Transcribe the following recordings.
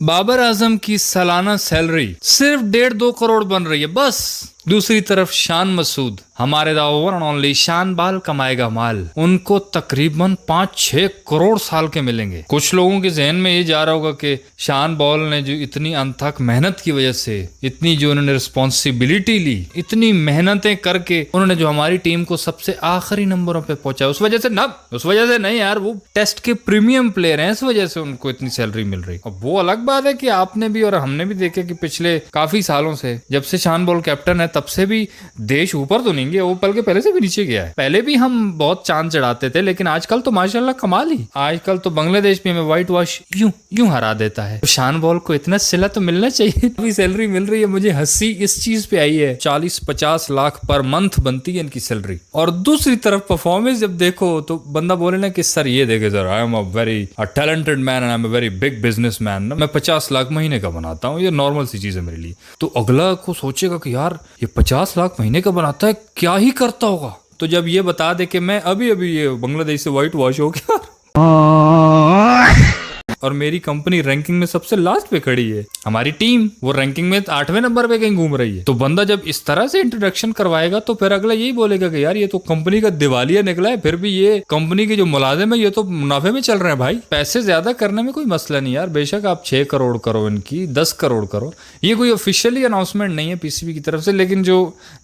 बाबर आजम की सालाना सैलरी सिर्फ 1.5-2 करोड़ बन रही है बस। दूसरी तरफ शान मसूद, हमारे द ओवर एंड ओनली शान बाल कमाएगा माल, उनको तकरीबन 5-6 करोड़ साल के मिलेंगे। कुछ लोगों के जहन में ये जा रहा होगा कि शान बॉल ने जो इतनी अनथक मेहनत की वजह से, इतनी जो उन्होंने रिस्पॉन्सिबिलिटी ली, इतनी मेहनतें करके उन्होंने जो हमारी टीम को सबसे आखिरी नंबरों पे पहुंचा, उस वजह से नहीं यार, वो टेस्ट के प्रीमियम प्लेयर हैं, इस वजह से उनको इतनी सैलरी मिल रही। अब वो अलग बात है कि आपने भी और हमने भी देखे कि पिछले काफी सालों से, जब से शान बॉल कैप्टन है तब से भी देश ऊपर तो नहीं गया, वो बल्कि पहले से भी नीचे गया है। पहले भी हम बहुत चांद चढ़ाते थे, लेकिन आजकल तो माशाल्लाह कमाल ही, आजकल तो बांग्लादेश भी हमें व्हाइट वॉश यूं हरा देता है। तो शान बॉल को इतना सिला तो मिलना चाहिए। अभी सैलरी मिल रही है, मुझे हंसी इस चीज पे आई है, 40-50 लाख पर मंथ बनती है इनकी सैलरी। और दूसरी तरफ परफॉर्मेंस जब देखो तो बंदा बोले ना कि सर ये देखे sir, I am a very talented man and I am a very big business man, मैं 50 लाख महीने का बनाता हूँ, ये नॉर्मल सी चीज है मेरे लिए। तो अगला को सोचेगा कि यार ये 50 लाख महीने का बनाता है, क्या ही करता होगा। तो जब ये बता दे कि मैं अभी ये बांग्लादेश से व्हाइट वॉश हो गया और मेरी कंपनी रैंकिंग में सबसे लास्ट पे खड़ी है, हमारी टीम वो रैंकिंग में 8वें नंबर पे कहीं घूम रही है, तो बंदा जब इस तरह से इंट्रोडक्शन करवाएगा तो फिर अगला यही बोलेगा कि यार ये तो कंपनी का दिवालिया निकला है, फिर भी ये कंपनी के जो मुलाजिम है ये तो मुनाफे में चल रहे हैं। भाई पैसे ज्यादा करने में कोई मसला नहीं यार, बेशक आप 6 करोड़ करो, इनकी 10 करोड़ करो, ये कोई ऑफिशियली अनाउंसमेंट नहीं है पीसीबी की तरफ से, लेकिन जो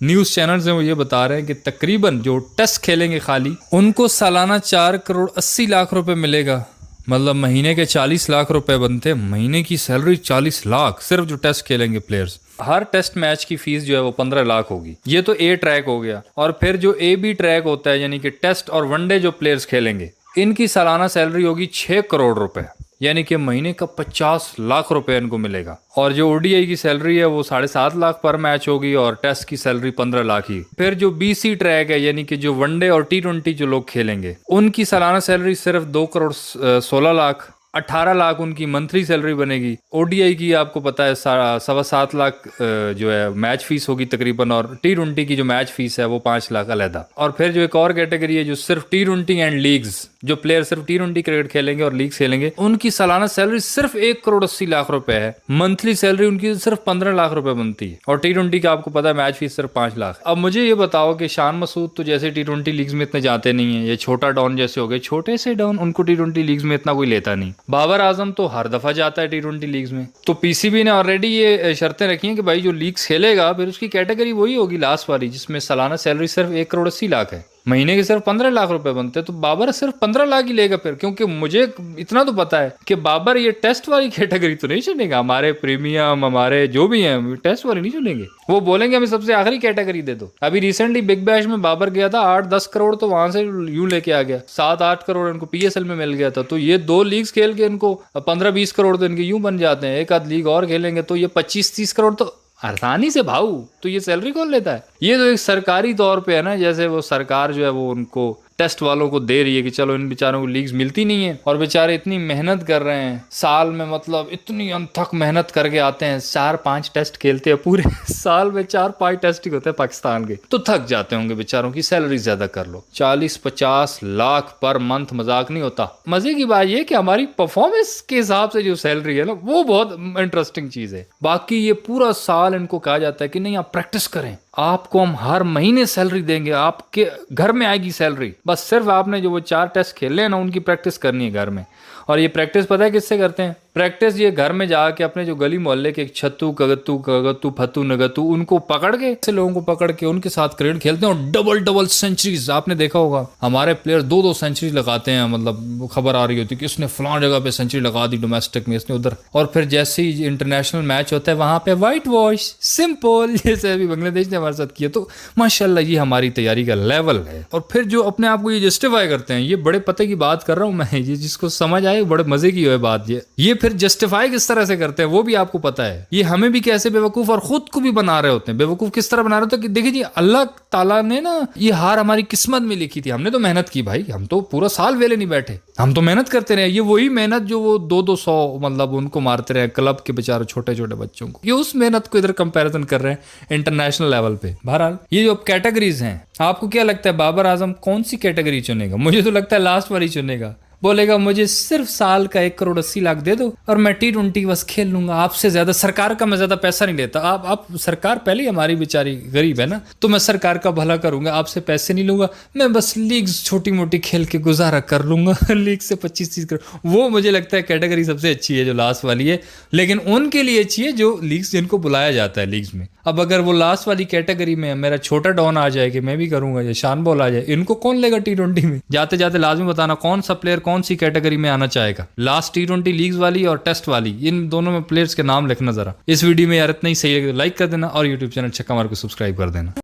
न्यूज चैनल्स हैं वो ये बता रहे हैं कि तकरीबन जो टेस्ट खेलेंगे खाली, उनको सालाना 4 करोड़ 80 लाख रुपए मिलेगा। मतलब महीने के 40 लाख रुपए बनते हैं, महीने की सैलरी 40 लाख सिर्फ जो टेस्ट खेलेंगे प्लेयर्स। हर टेस्ट मैच की फीस जो है वो 15 लाख होगी। ये तो ए ट्रैक हो गया, और फिर जो ए बी ट्रैक होता है यानी कि टेस्ट और वनडे जो प्लेयर्स खेलेंगे, इनकी सालाना सैलरी होगी 6 करोड़ रुपए, यानी कि महीने का 50 लाख रुपए इनको मिलेगा। और जो ओडीआई की सैलरी है वो 7.5 लाख पर मैच होगी, और टेस्ट की सैलरी 15 लाख ही। फिर जो बीसी ट्रैक है यानी कि जो वनडे और T20 जो लोग खेलेंगे, उनकी सालाना सैलरी सिर्फ 2 करोड़ 16 लाख, 18 लाख उनकी मंथली सैलरी बनेगी। ओडीआई की आपको पता है 7.25 लाख जो है मैच फीस होगी तकरीबन, और T20 की जो मैच फीस है वो 5 लाख अलहदा। और फिर जो एक और कैटेगरी है जो सिर्फ T20 एंड लीग्स, जो प्लेयर सिर्फ T20 क्रिकेट खेलेंगे और लीग खेलेंगे, उनकी सालाना सैलरी सिर्फ 1 करोड़ 80 लाख रुपए है। मंथली सैलरी उनकी सिर्फ 15 लाख रुपए बनती है, और T20 का आपको पता है मैच फीस सिर्फ 5 लाख। अब मुझे ये बताओ कि शान मसूद तो जैसे T20 लीग्स में इतने जाते नहीं है, ये छोटा डॉन जैसे हो गए, छोटे से डॉन, उनको T20 लीग्स में इतना कोई लेता नहीं। बाबर आजम तो हर दफा जाता है T20 लीग्स में। तो पीसीबी ने ऑलरेडी ये शर्तें रखी हैं कि भाई जो लीग्स खेलेगा फिर उसकी कैटेगरी वही होगी लास्ट वाली, जिसमें सालाना सैलरी सिर्फ 1 करोड़ 80 लाख है, महीने के सिर्फ 15 लाख रुपए बनते हैं। तो बाबर सिर्फ 15 लाख ही लेगा फिर, क्योंकि मुझे इतना तो पता है कि बाबर ये टेस्ट वाली कैटेगरी तो नहीं चुनेगा। हमारे प्रीमियम, हमारे जो भी हैं, टेस्ट वाली नहीं चुनेंगे, वो बोलेंगे हमें सबसे आखिरी कैटेगरी दे दो। अभी रिसेंटली बिग बैश में बाबर गया था, 8-10 करोड़ तो वहां से यूं लेके आ गया, 7-8 करोड़ इनको पीएसएल में मिल गया था। तो ये 2 लीग्स खेल के इनको 15-20 करोड़ तो इनके यूं बन जाते हैं। एक आध लीग और खेलेंगे तो ये 25-30 करोड़ तो आसानी से भाऊ। तो ये सैलरी कौन लेता है? ये तो एक सरकारी तौर पे है ना, जैसे वो सरकार जो है वो उनको टेस्ट वालों को दे रही है कि चलो इन बेचारों को लीग्स मिलती नहीं है, और बेचारे इतनी मेहनत कर रहे हैं साल में, मतलब इतनी अनथक मेहनत करके आते हैं, 4-5 टेस्ट खेलते हैं पूरे साल में, 4-5 टेस्ट ही होते हैं पाकिस्तान के, तो थक जाते होंगे बेचारों की सैलरी ज्यादा कर लो। 40-50 लाख पर मंथ मजाक नहीं होता। मजे की बात यह कि हमारी परफॉर्मेंस के हिसाब से जो सैलरी है ना वो बहुत इंटरेस्टिंग चीज है। बाकी ये पूरा साल इनको कहा जाता है कि नहीं आप प्रैक्टिस करें, आपको हम हर महीने सैलरी देंगे, आपके घर में आएगी सैलरी, बस सिर्फ आपने जो वो 4 टेस्ट खेले हैं ना उनकी प्रैक्टिस करनी है घर में। और ये प्रैक्टिस पता है किससे करते हैं? प्रैक्टिस ये घर में जाके अपने जो गली मोहल्ले के छत्तू कगत्तू फत्तू नगत्तू उनको पकड़ के, ऐसे लोगों को पकड़ के उनके साथ क्रिकेट खेलते हैं, और डबल सेंचुरीज। आपने देखा होगा हमारे प्लेयर 2-2 सेंचुरी लगाते हैं, मतलब खबर आ रही होती है कि इसने फलां जगह पे सेंचुरी लगा दी डोमेस्टिक में, इसने उधर। और फिर जैसे ही इंटरनेशनल मैच होता है वहां पे व्हाइट वॉश सिंपल, जैसे अभी बांग्लादेश ने हमारे साथ किया। तो माशाल्लाह ये हमारी तैयारी का लेवल है। और फिर जो अपने आप को ये जस्टिफाई करते हैं, ये बड़े पते की बात कर रहा हूं मैं, ये जिसको समझ आए बड़े मजे की है बात। ये फिर जस्टिफाई किस तरह से करते हैं वो भी आपको पता है। ये हमें भी कैसे बेवकूफ और खुद को भी बना रहे होते हैं। बेवकूफ किस तरह बना रहे होते हैं कि देखिए जी, अल्लाह ताला ने ना ये हार हमारी किस्मत में लिखी थी, हमने तो मेहनत की भाई, हम तो पूरा साल वेले नहीं बैठे, हम तो मेहनत करते रहे। ये वही मेहनत जो वो 200 मतलब उनको मारते रहे क्लब के बेचारे छोटे छोटे बच्चों को, ये उस मेहनत को इधर कंपैरिजन कर रहे हैं इंटरनेशनल लेवल पे। बहरहाल ये जो कैटेगरीज हैं, आपको क्या लगता है बाबर आजम कौन सी कैटेगरी चुनेगा? मुझे तो लगता है लास्ट वाली चुनेगा। बोलेगा मुझे सिर्फ साल का 1,80,00,000 दे दो और मैं T20 बस खेल लूंगा, आपसे ज्यादा सरकार का मैं ज्यादा पैसा नहीं लेता। आप सरकार पहले ही हमारी बेचारी गरीब है ना, तो मैं सरकार का भला करूंगा, आपसे पैसे नहीं लूंगा, मैं बस लीग्स छोटी मोटी खेल के गुजारा कर लूंगा लीग से 25-30 करोड़। वो मुझे लगता है कैटेगरी सबसे अच्छी है जो लास्ट वाली है, लेकिन उनके लिए अच्छी है जो लीग्स जिनको बुलाया जाता है लीग्स में। अब अगर वो लास्ट वाली कैटेगरी में मेरा छोटा डॉन आ जाए कि मैं भी करूंगा, या शान बॉल आ जाए, इनको कौन लेगा T20 में? जाते जाते लाजमी बताना कौन सा प्लेयर कौन सी कैटेगरी में आना चाहेगा, लास्ट T20 लीग्स वाली और टेस्ट वाली, इन दोनों में प्लेयर्स के नाम लिखना जरा। इस वीडियो में यार इतना ही सही है, लाइक कर देना और यूट्यूब चैनल छक्का मार को सब्सक्राइब कर देना।